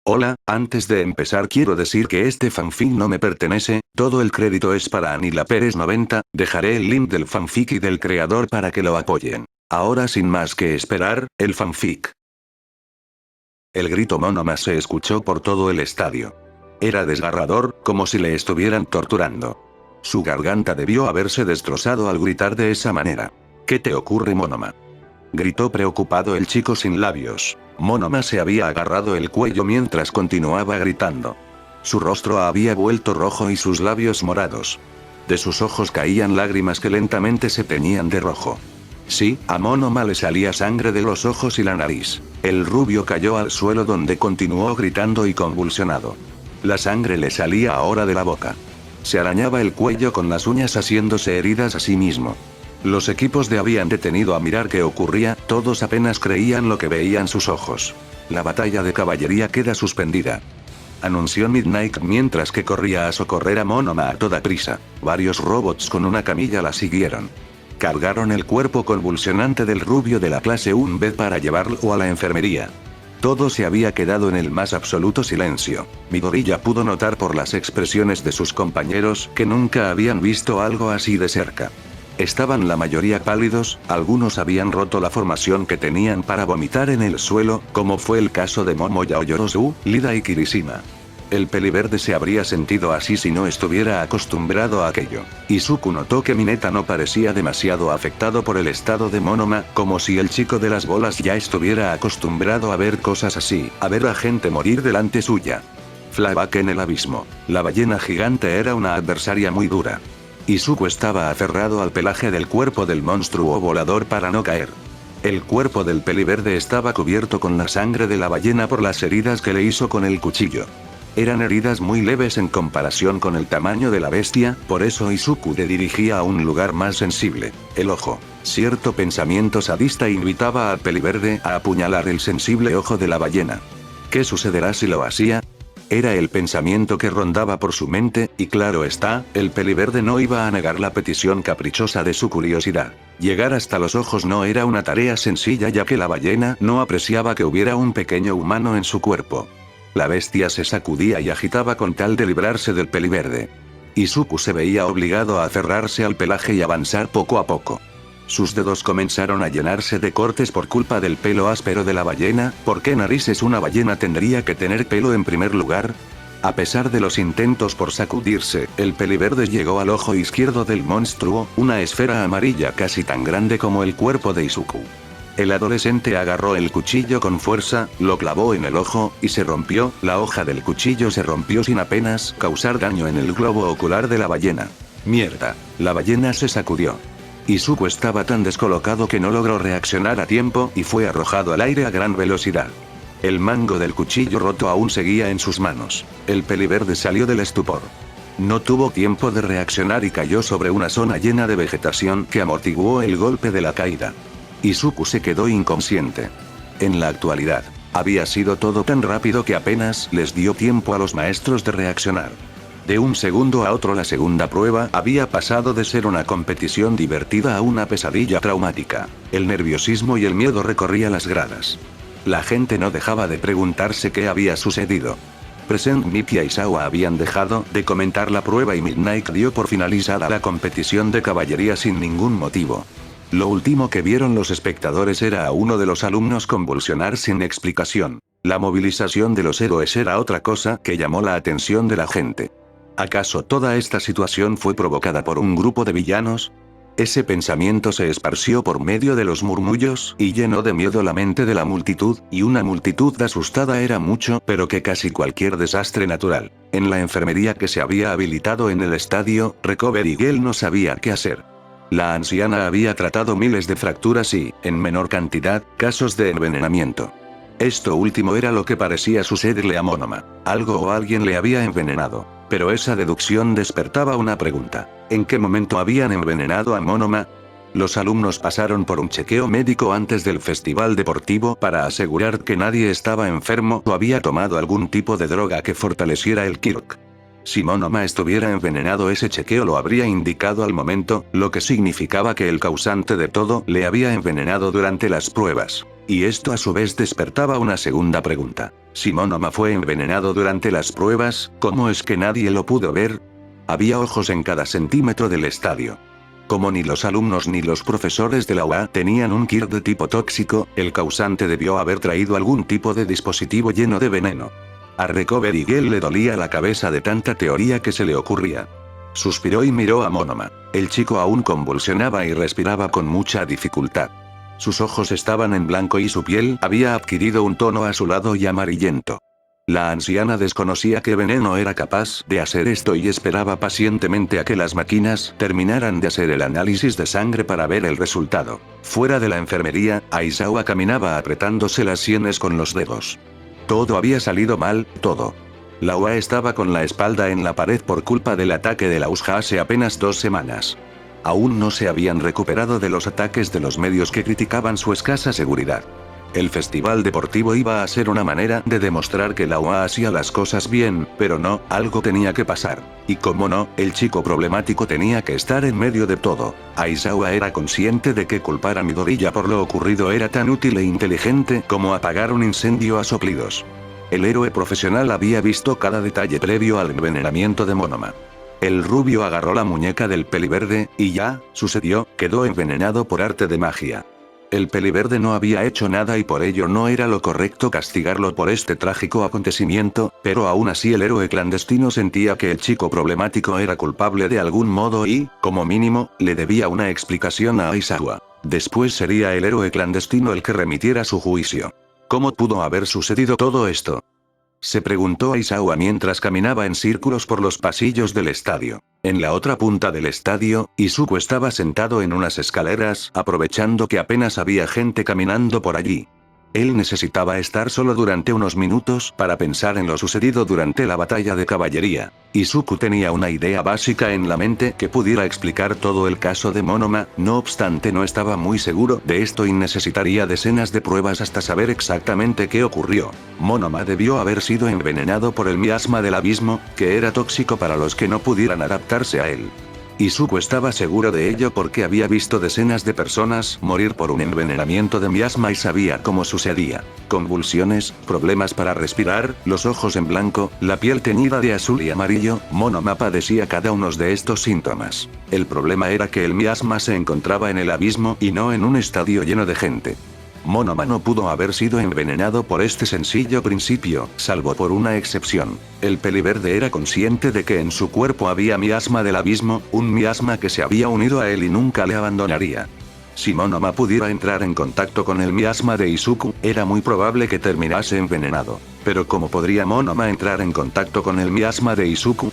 Hola, antes de empezar quiero decir que este fanfic no me pertenece, todo el crédito es para Anila Pérez 90, dejaré el link del fanfic y del creador para que lo apoyen. Ahora sin más que esperar, el fanfic. El grito monómano se escuchó por todo el estadio. Era desgarrador, como si le estuvieran torturando. Su garganta debió haberse destrozado al gritar de esa manera. ¿Qué te ocurre, Monoma? Gritó preocupado el chico sin labios. Monoma se había agarrado el cuello mientras continuaba gritando. Su rostro había vuelto rojo y sus labios morados. De sus ojos caían lágrimas que lentamente se teñían de rojo. Sí, a Monoma le salía sangre de los ojos y la nariz. El rubio cayó al suelo donde continuó gritando y convulsionado. La sangre le salía ahora de la boca. Se arañaba el cuello con las uñas haciéndose heridas a sí mismo. Los equipos de habían detenido a mirar qué ocurría, todos apenas creían lo que veían sus ojos. La batalla de caballería queda suspendida, anunció Midnight mientras que corría a socorrer a Monoma a toda prisa. Varios robots con una camilla la siguieron. Cargaron el cuerpo convulsionante del rubio de la clase 1B para llevarlo a la enfermería. Todo se había quedado en el más absoluto silencio. Midoriya pudo notar por las expresiones de sus compañeros que nunca habían visto algo así de cerca. Estaban la mayoría pálidos, algunos habían roto la formación que tenían para vomitar en el suelo, como fue el caso de Momoya Oyorozu, Lida y Kirishima. El peliverde se habría sentido así si no estuviera acostumbrado a aquello. Izuku notó que Mineta no parecía demasiado afectado por el estado de Monoma, como si el chico de las bolas ya estuviera acostumbrado a ver cosas así, a ver a gente morir delante suya. Flashback en el abismo. La ballena gigante era una adversaria muy dura. Izuku estaba aferrado al pelaje del cuerpo del monstruo volador para no caer. El cuerpo del peliverde estaba cubierto con la sangre de la ballena por las heridas que le hizo con el cuchillo. Eran heridas muy leves en comparación con el tamaño de la bestia, por eso Izuku le dirigía a un lugar más sensible, el ojo. Cierto pensamiento sadista invitaba al peliverde a apuñalar el sensible ojo de la ballena. ¿Qué sucederá si lo hacía? Era el pensamiento que rondaba por su mente, y claro está, el peliverde no iba a negar la petición caprichosa de su curiosidad. Llegar hasta los ojos no era una tarea sencilla ya que la ballena no apreciaba que hubiera un pequeño humano en su cuerpo. La bestia se sacudía y agitaba con tal de librarse del peliverde. Izuku se veía obligado a aferrarse al pelaje y avanzar poco a poco. Sus dedos comenzaron a llenarse de cortes por culpa del pelo áspero de la ballena. ¿Por qué narices una ballena tendría que tener pelo en primer lugar? A pesar de los intentos por sacudirse, el peliverde llegó al ojo izquierdo del monstruo, una esfera amarilla casi tan grande como el cuerpo de Izuku. El adolescente agarró el cuchillo con fuerza, lo clavó en el ojo, y se rompió. La hoja del cuchillo se rompió sin apenas causar daño en el globo ocular de la ballena. ¡Mierda! La ballena se sacudió. Izuku estaba tan descolocado que no logró reaccionar a tiempo y fue arrojado al aire a gran velocidad. El mango del cuchillo roto aún seguía en sus manos. El peliverde salió del estupor. No tuvo tiempo de reaccionar y cayó sobre una zona llena de vegetación que amortiguó el golpe de la caída. Izuku se quedó inconsciente. En la actualidad, había sido todo tan rápido que apenas les dio tiempo a los maestros de reaccionar. De un segundo a otro la segunda prueba había pasado de ser una competición divertida a una pesadilla traumática. El nerviosismo y el miedo recorrían las gradas. La gente no dejaba de preguntarse qué había sucedido. Present Mickey y Sawa habían dejado de comentar la prueba y Midnight dio por finalizada la competición de caballería sin ningún motivo. Lo último que vieron los espectadores era a uno de los alumnos convulsionar sin explicación. La movilización de los héroes era otra cosa que llamó la atención de la gente. ¿Acaso toda esta situación fue provocada por un grupo de villanos? Ese pensamiento se esparció por medio de los murmullos y llenó de miedo la mente de la multitud, y una multitud asustada era mucho, pero que casi cualquier desastre natural. En la enfermería que se había habilitado en el estadio, Recovery Girl no sabía qué hacer. La anciana había tratado miles de fracturas y, en menor cantidad, casos de envenenamiento. Esto último era lo que parecía sucederle a Monoma. Algo o alguien le había envenenado. Pero esa deducción despertaba una pregunta. ¿En qué momento habían envenenado a Monoma? Los alumnos pasaron por un chequeo médico antes del festival deportivo para asegurar que nadie estaba enfermo o había tomado algún tipo de droga que fortaleciera el Kirk. Si Monoma estuviera envenenado, ese chequeo lo habría indicado al momento, lo que significaba que el causante de todo le había envenenado durante las pruebas. Y esto a su vez despertaba una segunda pregunta. Si Monoma fue envenenado durante las pruebas, ¿cómo es que nadie lo pudo ver? Había ojos en cada centímetro del estadio. Como ni los alumnos ni los profesores de la UA tenían un kit de tipo tóxico, el causante debió haber traído algún tipo de dispositivo lleno de veneno. A Recovery Girl le dolía la cabeza de tanta teoría que se le ocurría. Suspiró y miró a Monoma. El chico aún convulsionaba y respiraba con mucha dificultad. Sus ojos estaban en blanco y su piel había adquirido un tono azulado y amarillento. La anciana desconocía qué veneno era capaz de hacer esto y esperaba pacientemente a que las máquinas terminaran de hacer el análisis de sangre para ver el resultado. Fuera de la enfermería, Aizawa caminaba apretándose las sienes con los dedos. Todo había salido mal, todo. La UA estaba con la espalda en la pared por culpa del ataque de la USJA hace apenas 2 semanas. Aún no se habían recuperado de los ataques de los medios que criticaban su escasa seguridad. El festival deportivo iba a ser una manera de demostrar que la UA hacía las cosas bien, pero no, algo tenía que pasar. Y como no, el chico problemático tenía que estar en medio de todo. Aizawa era consciente de que culpar a Midoriya por lo ocurrido era tan útil e inteligente como apagar un incendio a soplidos. El héroe profesional había visto cada detalle previo al envenenamiento de Monoma. El rubio agarró la muñeca del peliverde, y ya, sucedió, quedó envenenado por arte de magia. El peliverde no había hecho nada y por ello no era lo correcto castigarlo por este trágico acontecimiento, pero aún así el héroe clandestino sentía que el chico problemático era culpable de algún modo y, como mínimo, le debía una explicación a Aizawa. Después sería el héroe clandestino el que remitiera su juicio. ¿Cómo pudo haber sucedido todo esto?, se preguntó Aizawa mientras caminaba en círculos por los pasillos del estadio. En la otra punta del estadio, Izuku estaba sentado en unas escaleras, aprovechando que apenas había gente caminando por allí. Él necesitaba estar solo durante unos minutos para pensar en lo sucedido durante la batalla de caballería. Izuku tenía una idea básica en la mente que pudiera explicar todo el caso de Monoma, no obstante no estaba muy seguro de esto y necesitaría decenas de pruebas hasta saber exactamente qué ocurrió. Monoma debió haber sido envenenado por el miasma del abismo, que era tóxico para los que no pudieran adaptarse a él. Izuku estaba seguro de ello porque había visto decenas de personas morir por un envenenamiento de miasma y sabía cómo sucedía. Convulsiones, problemas para respirar, los ojos en blanco, la piel teñida de azul y amarillo, Monoma padecía cada uno de estos síntomas. El problema era que el miasma se encontraba en el abismo y no en un estadio lleno de gente. Monoma no pudo haber sido envenenado por este sencillo principio, salvo por una excepción. El peliverde era consciente de que en su cuerpo había miasma del abismo, un miasma que se había unido a él y nunca le abandonaría. Si Monoma pudiera entrar en contacto con el miasma de Izuku, era muy probable que terminase envenenado. Pero ¿cómo podría Monoma entrar en contacto con el miasma de Izuku?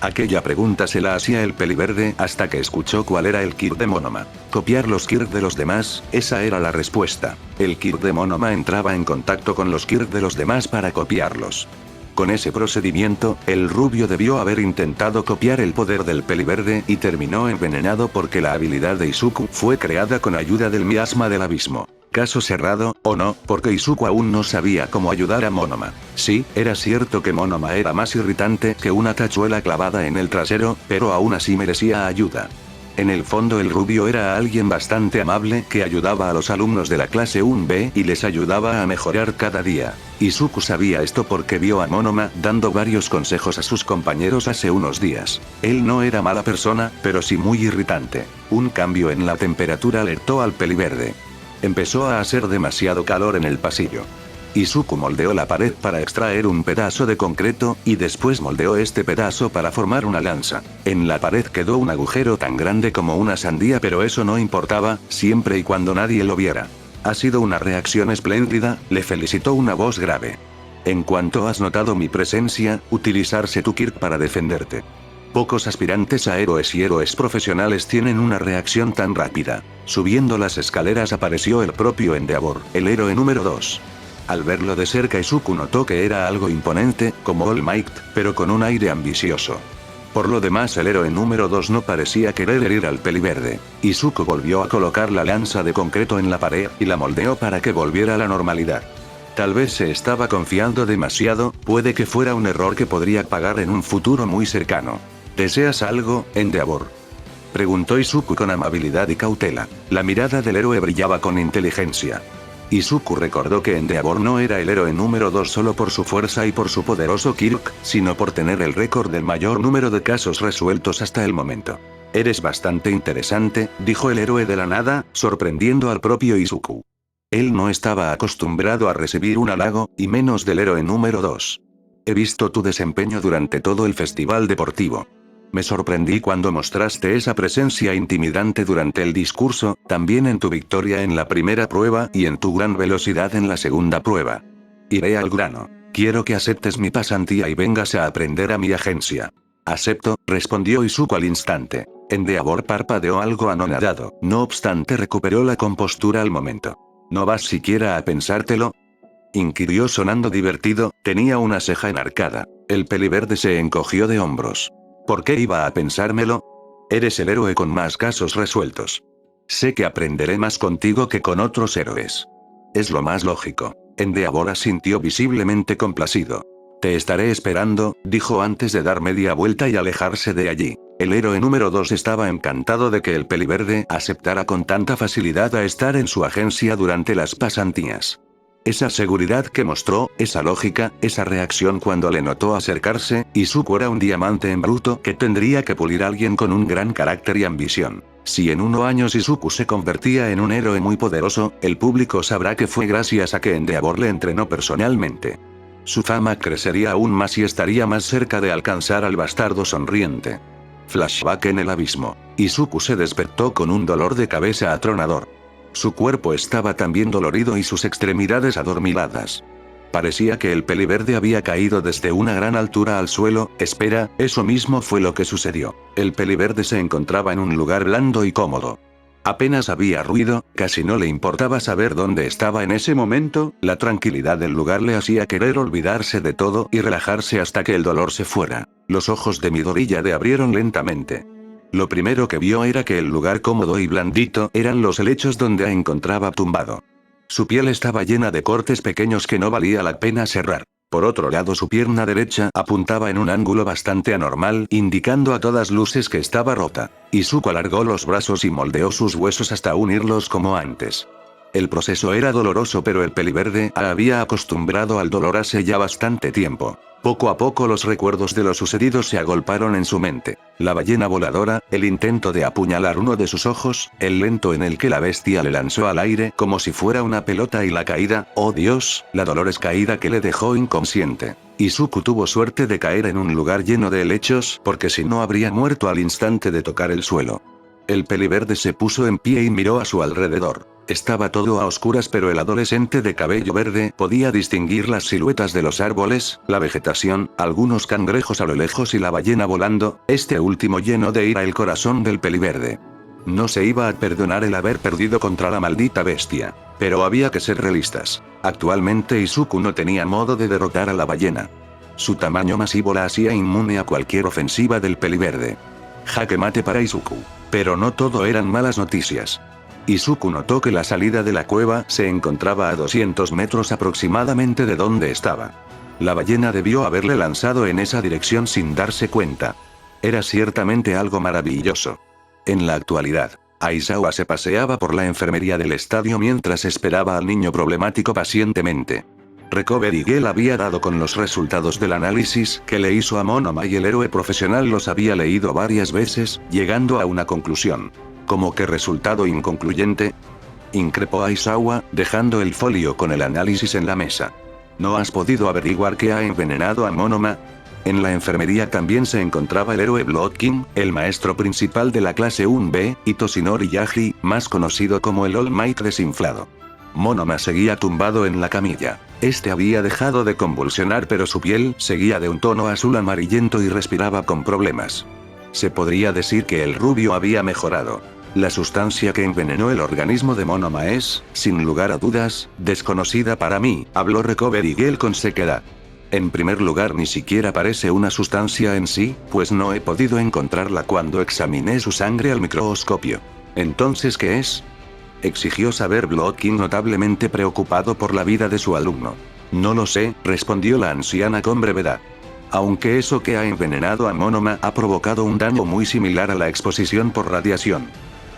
Aquella pregunta se la hacía el peliverde hasta que escuchó cuál era el kit de Monoma. Copiar los kits de los demás, esa era la respuesta. El kit de Monoma entraba en contacto con los kits de los demás para copiarlos. Con ese procedimiento, el rubio debió haber intentado copiar el poder del peliverde y terminó envenenado porque la habilidad de Izuku fue creada con ayuda del miasma del abismo. Caso cerrado, o no, porque Izuku aún no sabía cómo ayudar a Monoma. Sí, era cierto que Monoma era más irritante que una tachuela clavada en el trasero, pero aún así merecía ayuda. En el fondo el rubio era alguien bastante amable que ayudaba a los alumnos de la clase 1B y les ayudaba a mejorar cada día. Izuku sabía esto porque vio a Monoma dando varios consejos a sus compañeros hace unos días. Él no era mala persona, pero sí muy irritante. Un cambio en la temperatura alertó al peliverde. Empezó a hacer demasiado calor en el pasillo. Izuku moldeó la pared para extraer un pedazo de concreto, y después moldeó este pedazo para formar una lanza. En la pared quedó un agujero tan grande como una sandía, pero eso no importaba, siempre y cuando nadie lo viera. Ha sido una reacción espléndida, le felicitó una voz grave. En cuanto has notado mi presencia, utilizarse tu kit para defenderte. Pocos aspirantes a héroes y héroes profesionales tienen una reacción tan rápida. Subiendo las escaleras apareció el propio Endeavor, el héroe número 2. Al verlo de cerca Izuku notó que era algo imponente, como All Might, pero con un aire ambicioso. Por lo demás el héroe número 2 no parecía querer herir al peliverde. Izuku volvió a colocar la lanza de concreto en la pared y la moldeó para que volviera a la normalidad. Tal vez se estaba confiando demasiado, puede que fuera un error que podría pagar en un futuro muy cercano. ¿Deseas algo, Endeavor?, preguntó Izuku con amabilidad y cautela. La mirada del héroe brillaba con inteligencia. Izuku recordó que Endeavor no era el héroe número 2 solo por su fuerza y por su poderoso Kirk, sino por tener el récord del mayor número de casos resueltos hasta el momento. Eres bastante interesante, dijo el héroe de la nada, sorprendiendo al propio Izuku. Él no estaba acostumbrado a recibir un halago, y menos del héroe número 2. He visto tu desempeño durante todo el festival deportivo. Me sorprendí cuando mostraste esa presencia intimidante durante el discurso, también en tu victoria en la primera prueba y en tu gran velocidad en la segunda prueba. Iré al grano. Quiero que aceptes mi pasantía y vengas a aprender a mi agencia. Acepto, respondió Izuku al instante. Endeavor parpadeó algo anonadado, no obstante recuperó la compostura al momento. ¿No vas siquiera a pensártelo?, inquirió sonando divertido, tenía una ceja enarcada. El peliverde se encogió de hombros. ¿Por qué iba a pensármelo? Eres el héroe con más casos resueltos. Sé que aprenderé más contigo que con otros héroes. Es lo más lógico. Endeavor asintió visiblemente complacido. Te estaré esperando, dijo antes de dar media vuelta y alejarse de allí. El héroe número 2 estaba encantado de que el peliverde aceptara con tanta facilidad a estar en su agencia durante las pasantías. Esa seguridad que mostró, esa lógica, esa reacción cuando le notó acercarse, Izuku era un diamante en bruto que tendría que pulir a alguien con un gran carácter y ambición. Si en 1 año Izuku se convertía en un héroe muy poderoso, el público sabrá que fue gracias a que Endeavor le entrenó personalmente. Su fama crecería aún más y estaría más cerca de alcanzar al bastardo sonriente. Flashback en el abismo. Izuku se despertó con un dolor de cabeza atronador. Su cuerpo estaba también dolorido y sus extremidades adormiladas. Parecía que el peliverde había caído desde una gran altura al suelo. Espera, eso mismo fue lo que sucedió. El peliverde se encontraba en un lugar blando y cómodo. Apenas había ruido, casi no le importaba saber dónde estaba en ese momento, la tranquilidad del lugar le hacía querer olvidarse de todo y relajarse hasta que el dolor se fuera. Los ojos de Midoriya le abrieron lentamente. Lo primero que vio era que el lugar cómodo y blandito eran los helechos donde encontraba tumbado. Su piel estaba llena de cortes pequeños que no valía la pena cerrar. Por otro lado, su pierna derecha apuntaba en un ángulo bastante anormal, indicando a todas luces que estaba rota. Izuku alargó los brazos y moldeó sus huesos hasta unirlos como antes. El proceso era doloroso, pero el peliverde había acostumbrado al dolor hace ya bastante tiempo. Poco a poco los recuerdos de lo sucedido se agolparon en su mente. La ballena voladora, el intento de apuñalar uno de sus ojos, el lento en el que la bestia le lanzó al aire como si fuera una pelota y la caída, oh Dios, la dolorosa caída que le dejó inconsciente. Izuku tuvo suerte de caer en un lugar lleno de helechos, porque si no habría muerto al instante de tocar el suelo. El peliverde se puso en pie y miró a su alrededor. Estaba todo a oscuras, pero el adolescente de cabello verde podía distinguir las siluetas de los árboles, la vegetación, algunos cangrejos a lo lejos y la ballena volando, este último lleno de ira el corazón del peliverde. No se iba a perdonar el haber perdido contra la maldita bestia. Pero había que ser realistas. Actualmente Izuku no tenía modo de derrotar a la ballena. Su tamaño masivo la hacía inmune a cualquier ofensiva del peliverde. Jaque mate para Izuku. Pero no todo eran malas noticias. Izuku notó que la salida de la cueva se encontraba a 200 metros aproximadamente de donde estaba. La ballena debió haberle lanzado en esa dirección sin darse cuenta. Era ciertamente algo maravilloso. En la actualidad, Aizawa se paseaba por la enfermería del estadio mientras esperaba al niño problemático pacientemente. Recovery Girl había dado con los resultados del análisis que le hizo a Monoma y el héroe profesional los había leído varias veces, llegando a una conclusión. ¿Cómo que resultado inconcluyente?, increpó Aizawa, dejando el folio con el análisis en la mesa. ¿No has podido averiguar qué ha envenenado a Monoma? En la enfermería también se encontraba el héroe Blood King, el maestro principal de la clase 1B, y Toshinori Yagi, más conocido como el All Might desinflado. Monoma seguía tumbado en la camilla. Este había dejado de convulsionar, pero su piel seguía de un tono azul amarillento y respiraba con problemas. Se podría decir que el rubio había mejorado. La sustancia que envenenó el organismo de Monoma es, sin lugar a dudas, desconocida para mí, habló Recovery Girl con sequedad. En primer lugar, ni siquiera parece una sustancia en sí, pues no he podido encontrarla cuando examiné su sangre al microscopio. ¿Entonces qué es?, exigió saber Blood King, notablemente preocupado por la vida de su alumno. No lo sé, respondió la anciana con brevedad. Aunque eso que ha envenenado a Monoma ha provocado un daño muy similar a la exposición por radiación.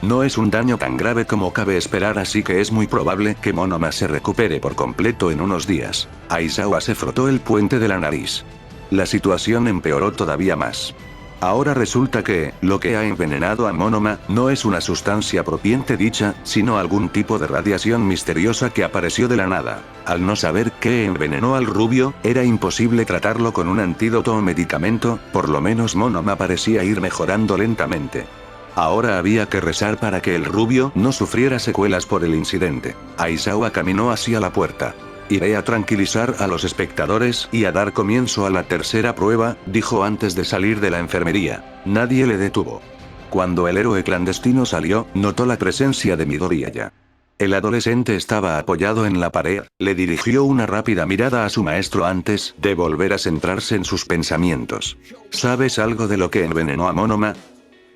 No es un daño tan grave como cabe esperar, así que es muy probable que Monoma se recupere por completo en unos días. Aizawa se frotó el puente de la nariz. La situación empeoró todavía más. Ahora resulta que, lo que ha envenenado a Monoma, no es una sustancia propiamente dicha, sino algún tipo de radiación misteriosa que apareció de la nada. Al no saber qué envenenó al rubio, era imposible tratarlo con un antídoto o medicamento, por lo menos Monoma parecía ir mejorando lentamente. Ahora había que rezar para que el rubio no sufriera secuelas por el incidente. Aizawa caminó hacia la puerta. Iré a tranquilizar a los espectadores y a dar comienzo a la tercera prueba, dijo antes de salir de la enfermería. Nadie le detuvo. Cuando el héroe clandestino salió, notó la presencia de Midoriya. El adolescente estaba apoyado en la pared, le dirigió una rápida mirada a su maestro antes de volver a centrarse en sus pensamientos. ¿Sabes algo de lo que envenenó a Monoma?,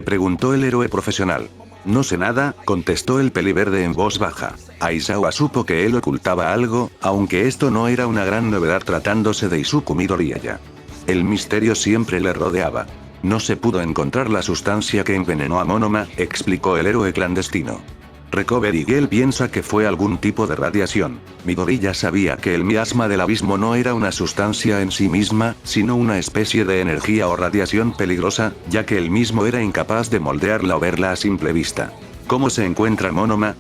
preguntó el héroe profesional. No sé nada, contestó el peliverde en voz baja. Aizawa supo que él ocultaba algo, aunque esto no era una gran novedad tratándose de Izuku Midoriya. El misterio siempre le rodeaba. No se pudo encontrar la sustancia que envenenó a Monoma, explicó el héroe clandestino. Recovery Girl piensa que fue algún tipo de radiación. Midoriya sabía que el miasma del abismo no era una sustancia en sí misma, sino una especie de energía o radiación peligrosa, ya que él mismo era incapaz de moldearla o verla a simple vista. ¿Cómo se encuentra Monoma?,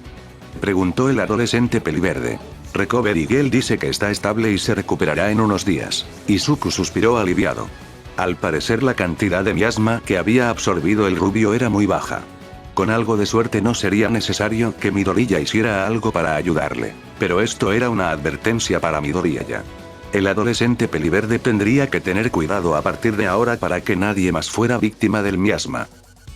preguntó el adolescente peliverde. Recovery Girl dice que está estable y se recuperará en unos días. Izuku suspiró aliviado. Al parecer la cantidad de miasma que había absorbido el rubio era muy baja. Con algo de suerte no sería necesario que Midoriya hiciera algo para ayudarle. Pero esto era una advertencia para Midoriya. El adolescente peliverde tendría que tener cuidado a partir de ahora para que nadie más fuera víctima del miasma.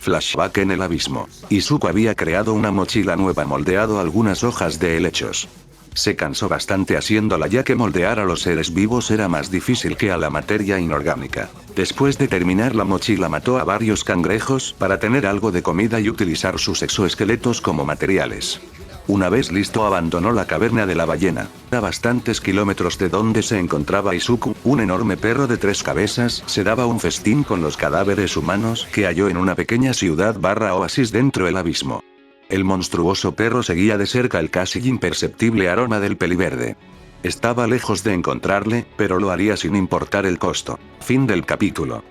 Flashback en el abismo. Izuku había creado una mochila nueva, moldeado algunas hojas de helechos. Se cansó bastante haciéndola, ya que moldear a los seres vivos era más difícil que a la materia inorgánica. Después de terminar la mochila mató a varios cangrejos para tener algo de comida y utilizar sus exoesqueletos como materiales. Una vez listo abandonó la caverna de la ballena. A bastantes kilómetros de donde se encontraba Izuku, un enorme perro de 3 cabezas se daba un festín con los cadáveres humanos que halló en una pequeña ciudad / oasis dentro del abismo. El monstruoso perro seguía de cerca el casi imperceptible aroma del peliverde. Estaba lejos de encontrarle, pero lo haría sin importar el costo. Fin del capítulo.